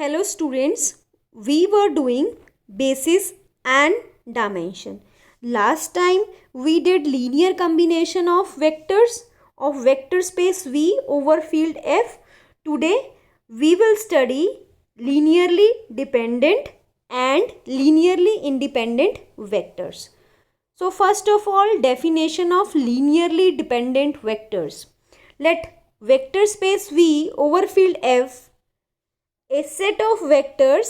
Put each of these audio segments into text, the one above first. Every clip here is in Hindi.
Hello students, we were doing basis and dimension. Last time we did linear combination of vectors of vector space V over field F. Today we will study linearly dependent and linearly independent vectors. So first of all, definition of linearly dependent vectors. Let vector space V over field F, a set of vectors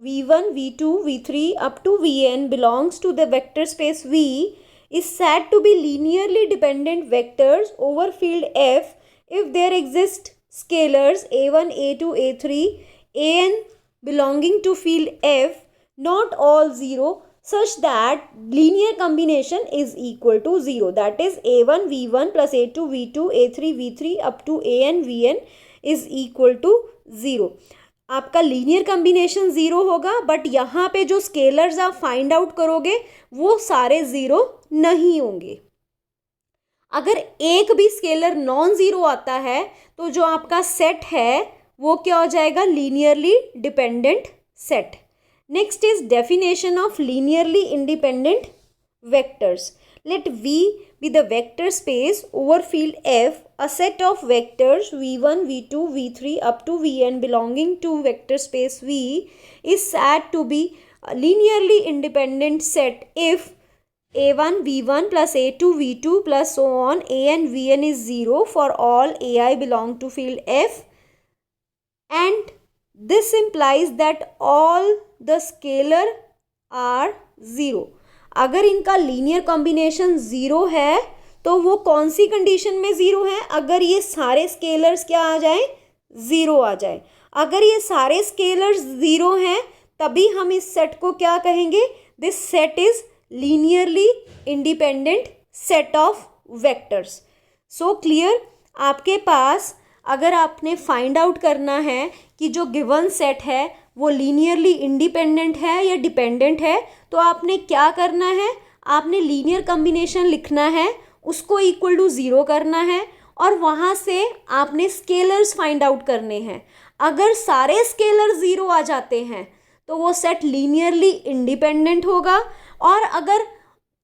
v1, v2, v3 up to vn belongs to the vector space V, is said to be linearly dependent vectors over field F if there exist scalars a1, a2, a3, an belonging to field F, not all 0, such that linear combination is equal to 0. That is a1, v1 plus a2, v2, a3, v3 up to an, vn is equal to 0. आपका लीनियर कम्बिनेशन ज़ीरो होगा, बट यहाँ पे जो स्केलर्स आप फाइंड आउट करोगे वो सारे ज़ीरो नहीं होंगे. अगर एक भी स्केलर नॉन ज़ीरो आता है तो जो आपका सेट है वो क्या हो जाएगा? Linearly dependent set. Next is definition of linearly independent vectors. Let V be the vector space over field F, a set of vectors v1, v2, v3 up to vn belonging to vector space V is said to be a linearly independent set if a1, v1 plus a2, v2 plus so on an, vn is 0 for all ai belong to field F, and this implies that all the scalar are 0. अगर इनका लीनियर कॉम्बिनेशन ज़ीरो है तो वो कौन सी कंडीशन में ज़ीरो है? अगर ये सारे स्केलर्स क्या आ जाए? ज़ीरो आ जाए. अगर ये सारे स्केलर्स ज़ीरो हैं तभी हम इस सेट को क्या कहेंगे? This set is linearly independent set of vectors. So clear. आपके पास अगर आपने फाइंड आउट करना है कि जो गिवन सेट है वो लीनियरली इंडिपेंडेंट है या डिपेंडेंट है, तो आपने क्या करना है? आपने लीनियर कम्बिनेशन लिखना है, उसको इक्वल टू ज़ीरो करना है और वहाँ से आपने स्केलर्स फाइंड आउट करने हैं. अगर सारे स्केलर ज़ीरो आ जाते हैं तो वो सेट लीनियरली इंडिपेंडेंट होगा, और अगर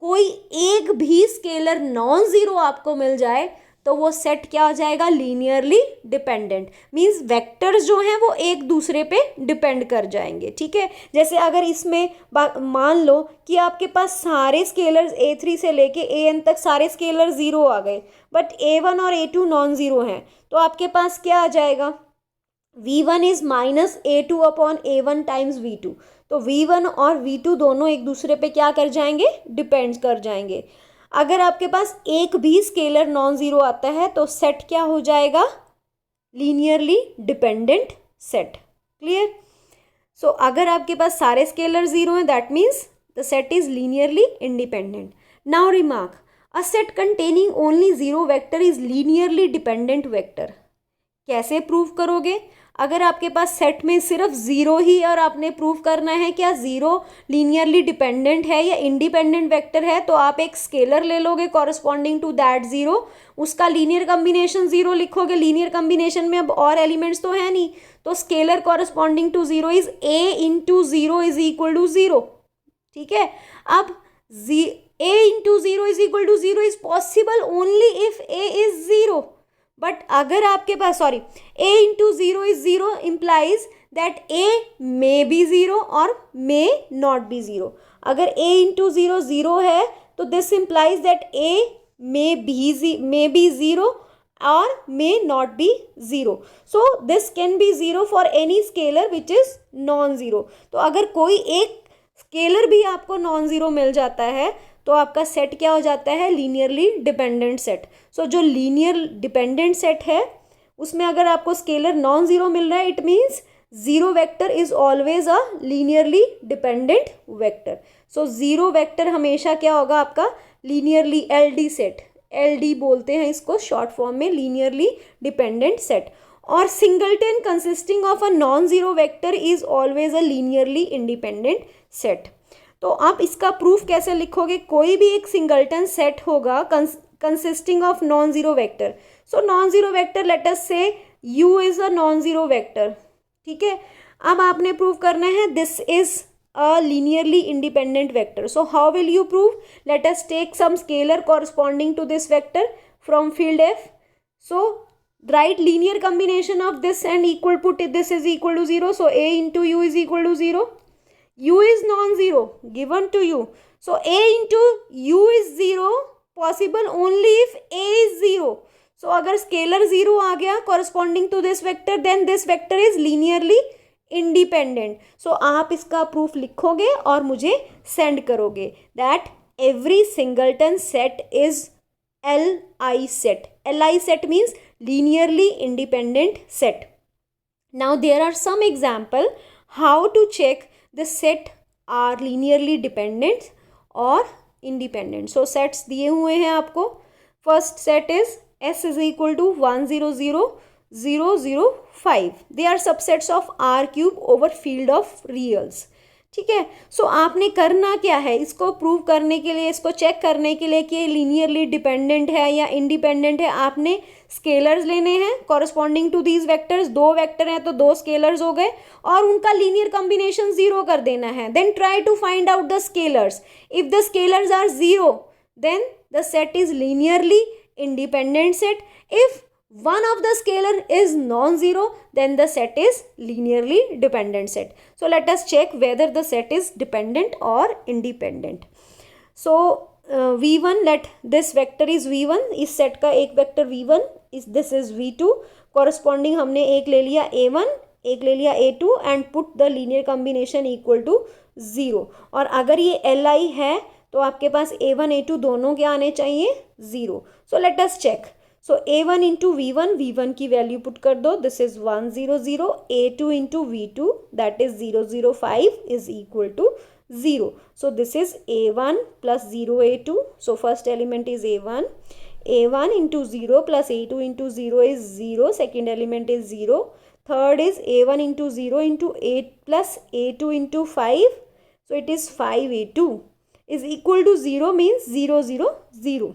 कोई एक भी स्केलर नॉन ज़ीरो आपको मिल जाए तो वो सेट क्या हो जाएगा? Linearly dependent. मींस वेक्टर्स जो हैं वो एक दूसरे पे डिपेंड कर जाएंगे. ठीक है. जैसे अगर इसमें मान लो कि आपके पास सारे स्केलर्स a3 से लेके an तक सारे स्केलर ज़ीरो आ गए, बट a1 और a2 नॉन ज़ीरो हैं, तो आपके पास क्या आ जाएगा? v1 is minus a2 upon a1 times v2. तो v1 और v2 दोनों एक दूसरे पे क्या कर जाएंगे? डिपेंड कर जाएंगे. अगर आपके पास एक भी स्केलर नॉन ज़ीरो आता है तो सेट क्या हो जाएगा? Linearly dependent set. क्लियर. सो अगर आपके पास सारे स्केलर ज़ीरो हैं that means the set is linearly independent. Now remark, a set containing only zero vector is linearly dependent vector. कैसे प्रूव करोगे? अगर आपके पास सेट में सिर्फ ज़ीरो ही और आपने प्रूव करना है क्या ज़ीरो लीनियरली डिपेंडेंट है या इंडिपेंडेंट वेक्टर है, तो आप एक स्केलर ले लोगे कॉरस्पॉन्डिंग टू दैट ज़ीरो, उसका लीनियर कम्बिनेशन ज़ीरो लिखोगे. लीनियर कम्बिनेशन में अब और एलिमेंट्स तो है नहीं, तो scalar corresponding to zero is a into zero is equal to zero. ठीक है. अब a into zero is equal to zero is possible only if a is zero. But अगर आपके पास a into zero is zero implies that a may be zero और मे नॉट बी ज़ीरो. अगर a इंटू ज़ीरो ज़ीरो है तो this implies that a may be zero और may not be zero. So this can be zero for any scalar which is non zero. तो अगर कोई एक स्केलर भी आपको नॉन ज़ीरो मिल जाता है तो आपका सेट क्या हो जाता है? Linearly dependent set. सो जो लीनियर डिपेंडेंट सेट है उसमें अगर आपको स्केलर नॉन ज़ीरो मिल रहा है it means zero vector is always a linearly dependent vector. So zero vector हमेशा क्या होगा? आपका लीनियरली LD सेट. LD बोलते हैं इसको शॉर्ट फॉर्म में, लीनियरली डिपेंडेंट सेट. और singleton consisting of a non zero vector is always a linearly independent set. तो आप इसका प्रूफ कैसे लिखोगे? कोई भी एक सिंगलटन सेट होगा consisting of non zero vector. So non zero vector let us से u is a non zero vector. ठीक है, अब आपने प्रूव करना है this is a linearly independent vector. So how will you prove? Let us take some scalar corresponding to this vector from field F. So write linear combination of this and equal, put this is equal to 0. So a into u is equal to 0. U is non-zero given to you. So a into u is 0 possible only if a is 0. So अगर scalar 0 आ गया corresponding to this vector, then this vector is linearly independent. So आप इसका प्रूफ लिखोगे और मुझे सेंड करोगे that every singleton set is LI set. LI set means linearly independent set. Now there are some example how to check the set are linearly dependent और इंडिपेंडेंट. सो सेट्स दिए हुए हैं आपको. First set is S is equal to 1 0 0 0 0 5. They are subsets of R cube over field of रियल्स. ठीक है, सो आपने करना क्या है, इसको प्रूव करने के लिए, इसको चेक करने के लिए कि लीनियरली डिपेंडेंट है या इंडिपेंडेंट है, आपने स्केलर्स लेने हैं कॉरस्पॉन्डिंग टू दीज वेक्टर्स. दो वेक्टर हैं तो दो स्केलर्स हो गए और उनका लीनियर कॉम्बिनेशन 0 कर देना है. Then try to find out the scalars. If the scalars are 0 then the set is linearly independent set. If one of the scalar is non-zero then the set is linearly dependent set. So let us check whether the set is dependent or independent. So v1, let this vector is v1. इस set का एक vector v1 is, this is v2. corresponding हमने एक ले लिया a1, एक ले लिया a2 and put the linear combination equal to 0. और अगर ये li है तो आपके पास a1 a2 दोनों क्या आने चाहिए 0. So let us check. So a1 into v1, v1 की वैल्यू पुट कर दो. This is 1 0 0. a2 into v2 that is 0 0 5 is equal to 0. So this is a1 plus 0 a2. So first element is a1. a1 into 0 plus a2 into 0 is 0. Second element is 0. Third is a1 into 0 into 8 plus a2 into 5. So it is 5 a2 is equal to 0 means 0 0 0.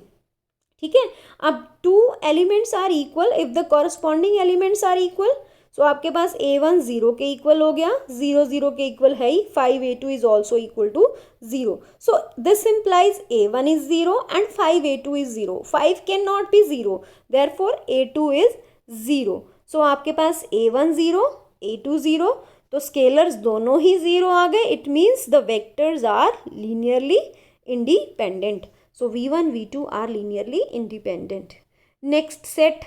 ठीक है, अब two elements are equal if the corresponding elements are equal. So आपके पास a1 0 के इक्वल हो गया, 0 0 के इक्वल है ही, 5 a2 is also equal to 0. So this implies a1 is 0 and 5 a2 is 0. 5 can not be 0, therefore a2 is 0. So आपके पास a1 0 a2 0, तो स्केलर्स दोनों ही 0 आ गए. It means the vectors are linearly independent. So v1 v2 are linearly independent. Next set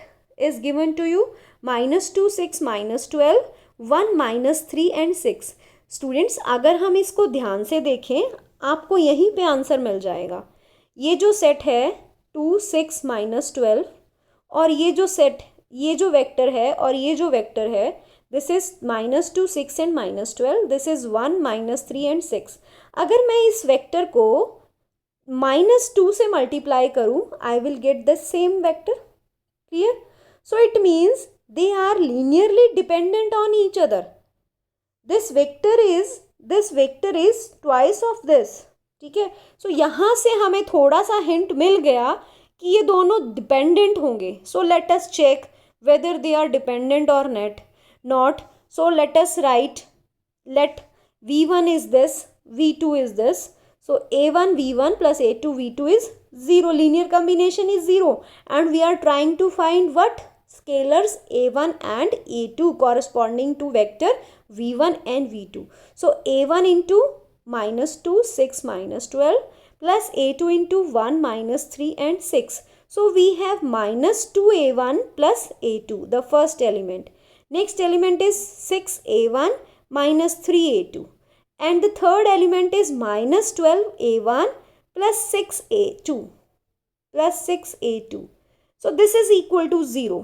is given to you -2 6 -12 1 -3 and 6. Students अगर हम इसको ध्यान से देखें आपको यहीं पे आंसर मिल जाएगा. ये जो सेट है 2 6 -12 और ये जो सेट, ये जो वेक्टर है और ये जो वेक्टर है, this is -2 6 and -12. This is 1 -3 and 6. अगर मैं इस वेक्टर को -2 से मल्टीप्लाई करूँ I will get the same vector. Clear? So it means they are linearly dependent on each other. This vector is twice of this. ठीक है, सो यहाँ से हमें थोड़ा सा हिंट मिल गया कि ये दोनों डिपेंडेंट होंगे. So let us check whether they are dependent और not. So let us write, let v1 is this, v2 is this. So a1 v1 plus a2 v2 is 0. Linear combination is 0 and we are trying to find what? Scalars a1 and a2 corresponding to vector v1 and v2. So a1 into -2 6 -12 plus a2 into 1 -3 and 6. So we have -2a1 plus a2, the first element. Next element is 6a1 -3a2. And the third element is -12a1 plus 6a2 plus 6a2. So this is equal to 0.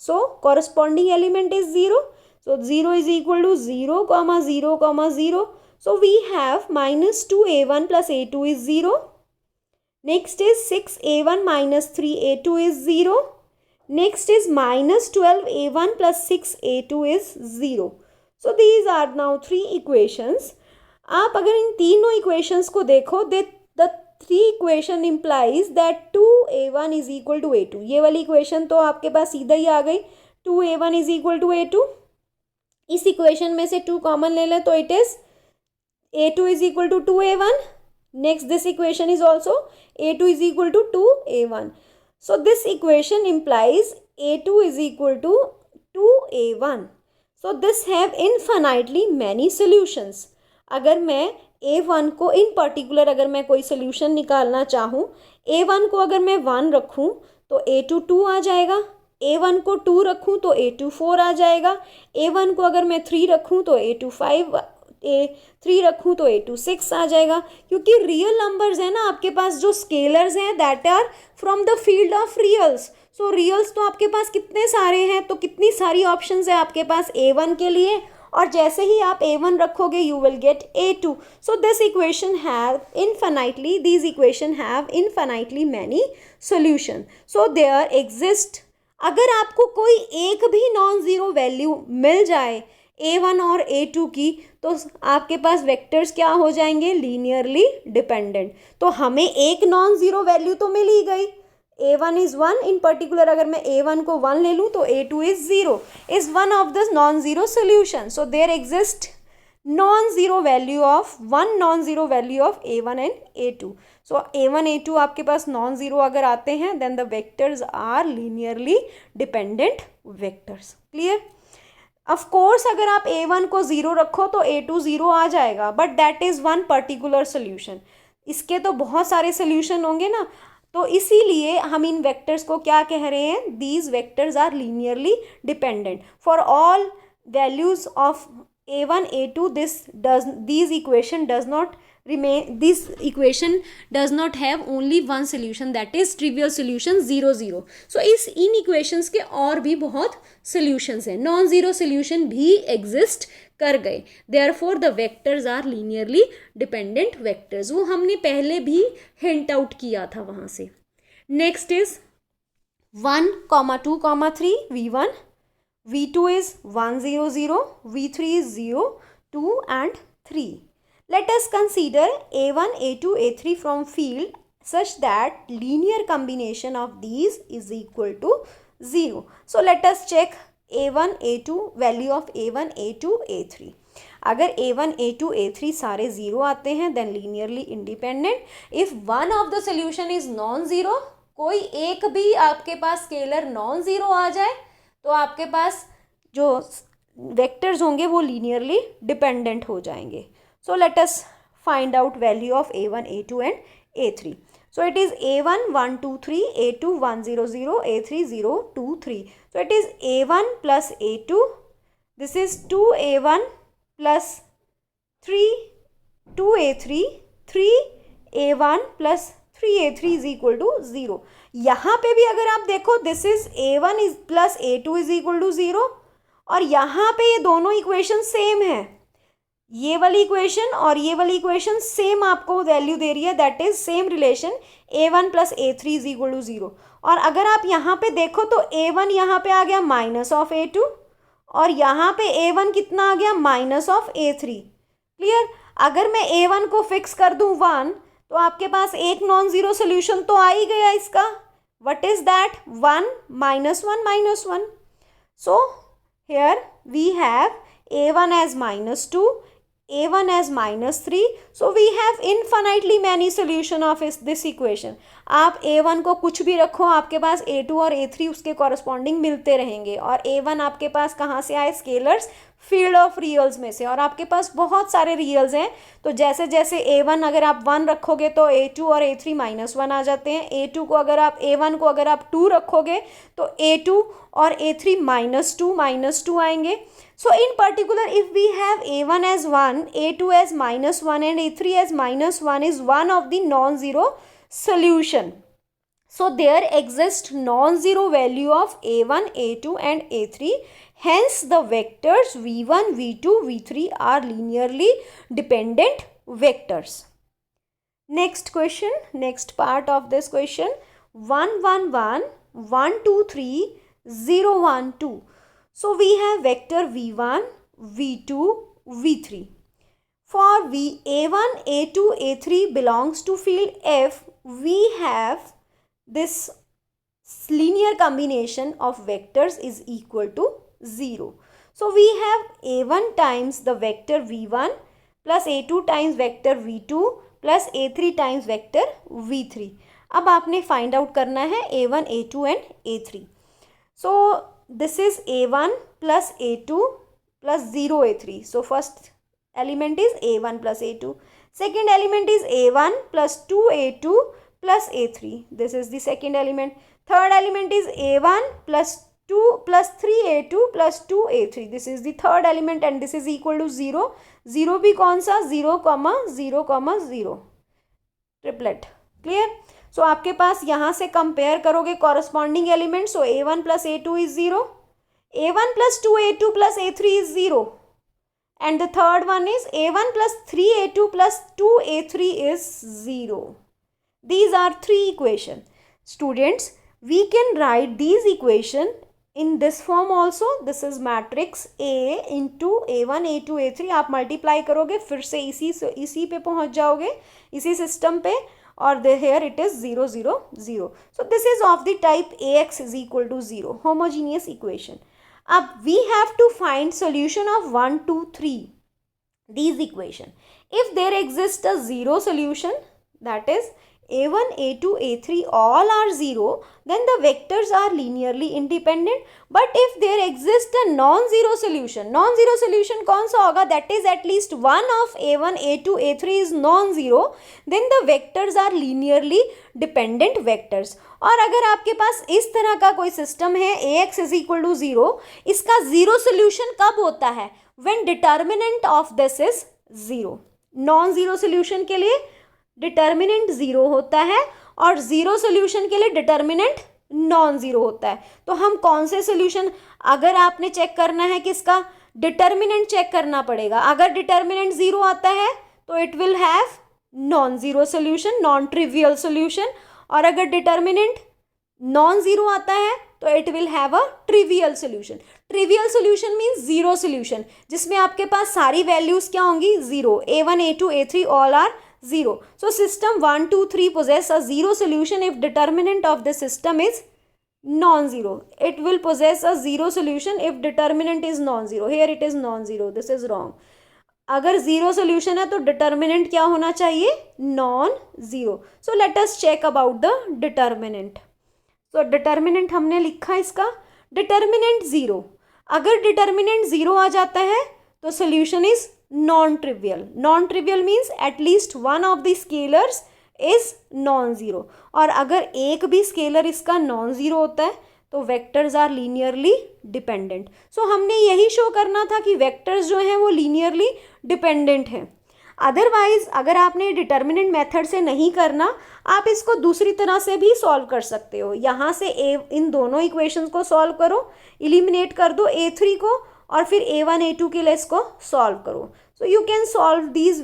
So corresponding element is 0. So 0 is equal to 0 comma 0 comma 0. So we have -2a1 plus a2 is 0. Next is 6a1 minus 3a2 is 0. Next is -12a1 plus 6a2 is 0. So these are now three equations. आप अगर इन तीनों इक्वेशंस को देखो, the three equation implies that 2a1 is equal to a2. ये वाली इक्वेशन तो आपके पास सीधा ही आ गई, 2a1 is equal to a2. इस इक्वेशन में से 2 कॉमन ले लें तो it is a2 is equal to 2a1. Next, this equation is also a2 is equal to 2a1. So this equation implies a2 is equal to 2a1. So this have infinitely many solutions. अगर मैं a1 को इन पर्टिकुलर अगर मैं कोई सोल्यूशन निकालना चाहूँ, a1 को अगर मैं 1 रखूँ तो a2 2 आ जाएगा, a1 को 2 रखूँ तो a2 4 आ जाएगा, a1 को अगर मैं 3 रखूँ तो a2 5 3 रखूँ तो a2 6 आ जाएगा, क्योंकि रियल नंबर्स हैं ना आपके पास, जो स्केलर्स हैं that are from the field of reals. So reals तो आपके पास कितने सारे हैं, तो कितनी सारी ऑप्शंस है आपके पास a1 के लिए, और जैसे ही आप a1 रखोगे you will get a2. So this equation have infinitely these equation have infinitely many solution. So there exist, अगर आपको कोई एक भी नॉन ज़ीरो वैल्यू मिल जाए a1 और a2 की, तो आपके पास वेक्टर्स क्या हो जाएंगे, लीनियरली डिपेंडेंट. तो हमें एक नॉन ज़ीरो वैल्यू तो मिल ही गई, a1 इज़ 1. इन पर्टिकुलर अगर मैं a1 को 1 ले लूँ तो a2 is 0, is one of the non zero solution. So there exist non zero value of one non zero value of a1 and a2. So a1 a2 आपके पास नॉन ज़ीरो अगर आते हैं then the vectors are linearly dependent vectors. Clear? Of course अगर आप a1 को 0 रखो तो a2 0 आ जाएगा, but that is one particular solution. इसके तो बहुत सारे सोल्यूशन होंगे ना, तो इसीलिए हम इन वेक्टर्स को क्या कह रहे हैं, these vectors are linearly dependent for all values of a1 a2. These equation does not remain, this equation does not have only one solution, that is trivial solution 0 0. so in equations के और भी बहुत solutions हैं, नॉन ज़ीरो solution भी exist कर गए. therefore the vectors are linearly dependent vectors. वो हमने पहले भी hint out किया था वहाँ से. next is 1, 2, 3 v1, v2 is 1 0 0, v3 is 0 2 and 3. Let us consider a1 a2 a3 from field such that linear combination of these is equal to 0. So let us check a1 a2 value of a1 a2 a3. अगर a1 a2 a3 सारे 0 आते हैं then linearly independent. If one of the solution is non-zero, कोई एक भी आपके पास स्केलर नॉन ज़ीरो आ जाए तो आपके पास जो वेक्टर्स होंगे वो लीनियरली डिपेंडेंट हो जाएंगे. So let us find out value of a1 a2 and a3. So it is a1 1 2 3, a2 1 0 0, a3 0 2 3. So it is a1 plus a2, this is 2a1 plus 3 2a3, 3a1 plus 3a3 is equal to 0. यहाँ पे भी अगर आप देखो this is a1 is plus a2 is equal to 0, और यहाँ पे ये दोनों इक्वेशन सेम है, ये वाली इक्वेशन और ये वाली इक्वेशन सेम आपको वैल्यू दे रही है, that is same relation a1 plus a3 is equal to 0. और अगर आप यहाँ पे देखो तो a1 यहाँ पे आ गया माइनस ऑफ a2 और यहाँ पे a1 कितना आ गया माइनस ऑफ a3. क्लियर? अगर मैं a1 को फिक्स कर दूँ 1 तो आपके पास एक नॉन ज़ीरो सोल्यूशन तो आ ही गया इसका. What is that? 1 minus 1 minus 1. So here we have a1 as -2, a1 as -3. So we have infinitely many solution of this equation. आप a1 को कुछ भी रखो आपके पास a2 और a3 उसके कॉरस्पॉन्डिंग मिलते रहेंगे, और a1 आपके पास कहाँ से आए, स्केलर्स फील्ड ऑफ रियल्स में से, और आपके पास बहुत सारे रियल्स हैं. तो जैसे जैसे a1 अगर आप 1 रखोगे तो a2 और a3 -1 आ जाते हैं. a2 को अगर आप a1 को अगर आप 2 रखोगे तो a2 और a3 -2 आएंगे. So in particular, if we have a1 as 1, a2 as -1 and a3 as -1 is one of the non-zero solution. So there exists non-zero value of a1, a2 and a3. Hence the vectors v1, v2, v3 are linearly dependent vectors. Next question, next part of this question, 1 1 1, 1 2 3, 0 1 2. So we have vector v1, v2, v3. For a1, a2, a3 belongs to field F, we have this linear combination of vectors is equal to 0. So we have a1 times the vector v1 plus a2 times vector v2 plus a3 times vector v3. अब आपने फाइंड आउट करना है a1, a2 and a3. So this is a1 plus a2 plus 0 a3. So first element is a1 plus a2. Second element is a1 plus 2a2 plus a3. This is the second element. Third element is a1 plus 2 plus 3a2 plus 2a3. This is the third element and this is equal to 0. 0 भी कौन सा 0, 0, 0. ट्रिपलेट. क्लियर. सो आपके पास यहाँ से कंपेयर करोगे corresponding element. So a1 plus a2 is 0. a1 plus 2a2 plus a3 is 0. And the third one is a1 plus 3a2 plus 2a3 is 0. These are three equations. Students, we can write these equation in this form also. This is matrix A into a1, a2, a3. आप मल्टीप्लाई करोगे फिर से इसी पे पहुंच जाओगे, इसी सिस्टम पे. और here it is 0, 0, 0. So this is of the type ax is equal to 0. Homogeneous equation. अब we have to find solution of 1, 2, 3 these equation. If there exists a zero solution, that is a1, a2, a3 all are 0, then the vectors are linearly independent. But if there exists a non-zero solution कौन सा होगा? That is at least one of a1, a2, a3 is non-zero, then the vectors are linearly dependent vectors. और अगर आपके पास इस तरह का कोई सिस्टम है ax is equal to 0, इसका जीरो सोल्यूशन कब होता है? When determinant of this is 0. Non zero solution के लिए डिटर्मिनेंट 0 होता है और जीरो सोल्यूशन के लिए डिटर्मिनेंट नॉन जीरो होता है. तो हम कौन से सोल्यूशन, अगर आपने चेक करना है किसका, डिटर्मिनेंट चेक करना पड़ेगा. अगर डिटर्मिनेंट 0 आता है तो it will have non zero solution, non trivial solution. और अगर डिटर्मिनेंट नॉन जीरो आता है तो it will have a trivial solution. Trivial solution means zero solution, जिसमें आपके पास सारी वैल्यूज क्या होंगी? 0. a1, a2, a3 all are 0. So system 1, 2, 3 possess a zero solution if determinant of the system is non-zero. It will possess a zero solution if determinant is non-zero. Here it is non-zero. This is wrong. अगर जीरो सोल्यूशन है तो डिटर्मिनेंट क्या होना चाहिए? Non zero. So let us check about the determinant. So determinant हमने लिखा इसका, डिटर्मिनेंट 0. अगर डिटर्मिनेंट 0 आ जाता है तो solution is non-trivial. Non-trivial means at least one of the scalars is non-zero. और अगर एक भी स्केलर इसका non-zero होता है तो वेक्टर्स आर लीनियरली डिपेंडेंट. सो हमने यही शो करना था कि वेक्टर्स जो हैं वो लीनियरली डिपेंडेंट हैं. अदरवाइज अगर आपने डिटर्मिनेंट मेथड से नहीं करना, आप इसको दूसरी तरह से भी सॉल्व कर सकते हो. यहाँ से इन दोनों इक्वेशंस को सॉल्व करो, इलिमिनेट कर दो a3 को और फिर a1, a2 के लिए इसको सॉल्व करो. So you can solve these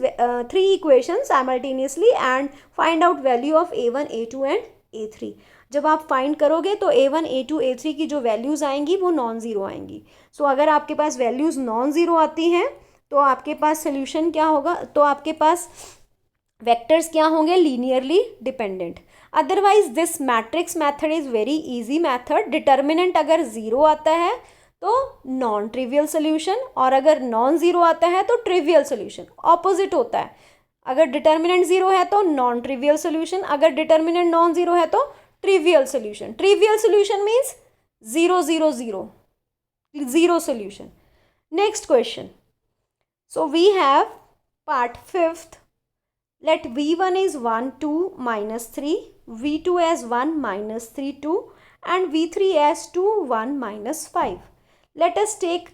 three equations simultaneously and find out value of a1, a2 and a3. जब आप फाइंड करोगे तो a1, a2, a3 की जो वैल्यूज़ आएंगी वो नॉन ज़ीरो आएंगी. सो अगर आपके पास वैल्यूज़ नॉन ज़ीरो आती हैं तो आपके पास सोल्यूशन क्या होगा? तो आपके पास वेक्टर्स क्या होंगे? Linearly dependent. Otherwise this matrix method is very easy method. Determinant अगर ज़ीरो आता है तो नॉन ट्रिवियल सोल्यूशन, और अगर नॉन ज़ीरो आता है तो ट्रिवियल सोल्यूशन. ऑपोजिट होता है. अगर डिटर्मिनेंट 0 है तो नॉन ट्रिवियल सोल्यूशन, अगर डिटर्मिनेंट नॉन ज़ीरो है तो trivial solution. Trivial solution means 0, 0, 0, zero solution. Next question. So we have part 5th. Let v1 is 1, 2, -3, v2 as 1, -3, 2 and v3 as 2, 1, -5. Let us take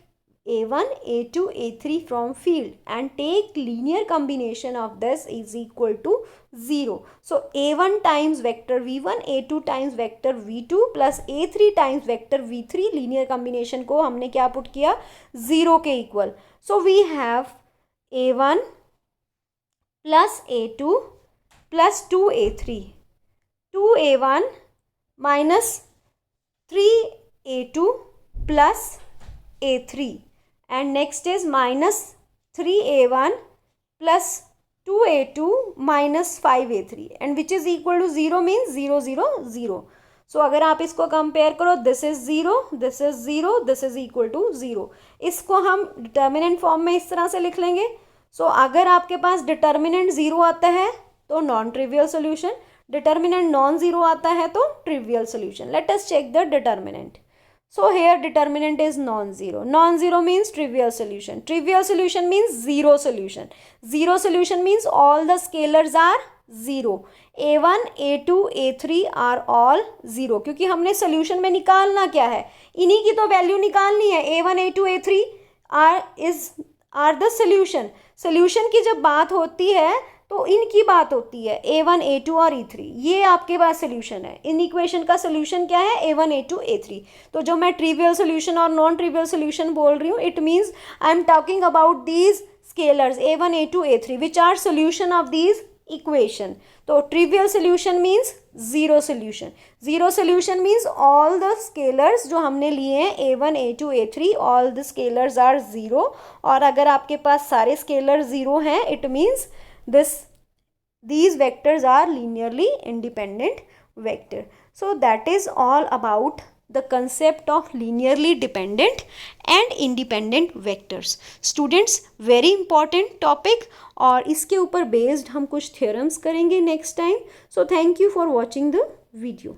a1, a2, a3 from field and take linear combination of this is equal to 0. So a1 times vector v1, a2 times vector v2 plus a3 times vector v3 linear combination को हमने क्या पुट किया? 0 के equal. So we have a1 plus a2 plus 2a3. 2a1 minus 3a2 plus a3, and next is minus 3a1 plus 2a2 minus 5a3, and which is equal to 0 means 0, 0, 0. So अगर आप इसको कंपेयर करो, this is 0, this is 0, this is equal to 0, इसको हम डिटर्मिनेंट फॉर्म में इस तरह से लिख लेंगे. सो अगर आपके पास डिटर्मिनेंट 0 आता है तो non trivial solution, determinant non zero आता है तो trivial solution. Let us check the determinant. So here determinant is non-zero. Non-zero means trivial solution. Trivial solution means zero solution. Zero solution means all the scalars are zero. A1, A2, A3 are all zero. क्योंकि हमने solution में निकालना क्या है, इन्हीं की तो वैल्यू निकालनी है. A1, A2, A3 are the solution. Solution की जब बात होती है तो इनकी बात होती है A1, A2 और E3. ये आपके पास सोल्यूशन है. इन इक्वेशन का सोल्यूशन क्या है, A1, A2, A3. तो जो मैं ट्रिवियल सोल्यूशन और नॉन ट्रिवियल सोल्यूशन बोल रही हूँ, it means I am talking about these scalars A1, A2, A3 which are solution of these equation. तो trivial solution means zero solution. Zero solution means all the scalars जो हमने लिए हैं A1, A2, A3, all the scalars are zero. और अगर आपके पास सारे स्केलर जीरो हैं, it means these vectors are linearly independent vector. So that is all about the concept of linearly dependent and independent vectors. Students, very important topic और इसके ऊपर based हम कुछ theorems करेंगे next time. So thank you for watching the video.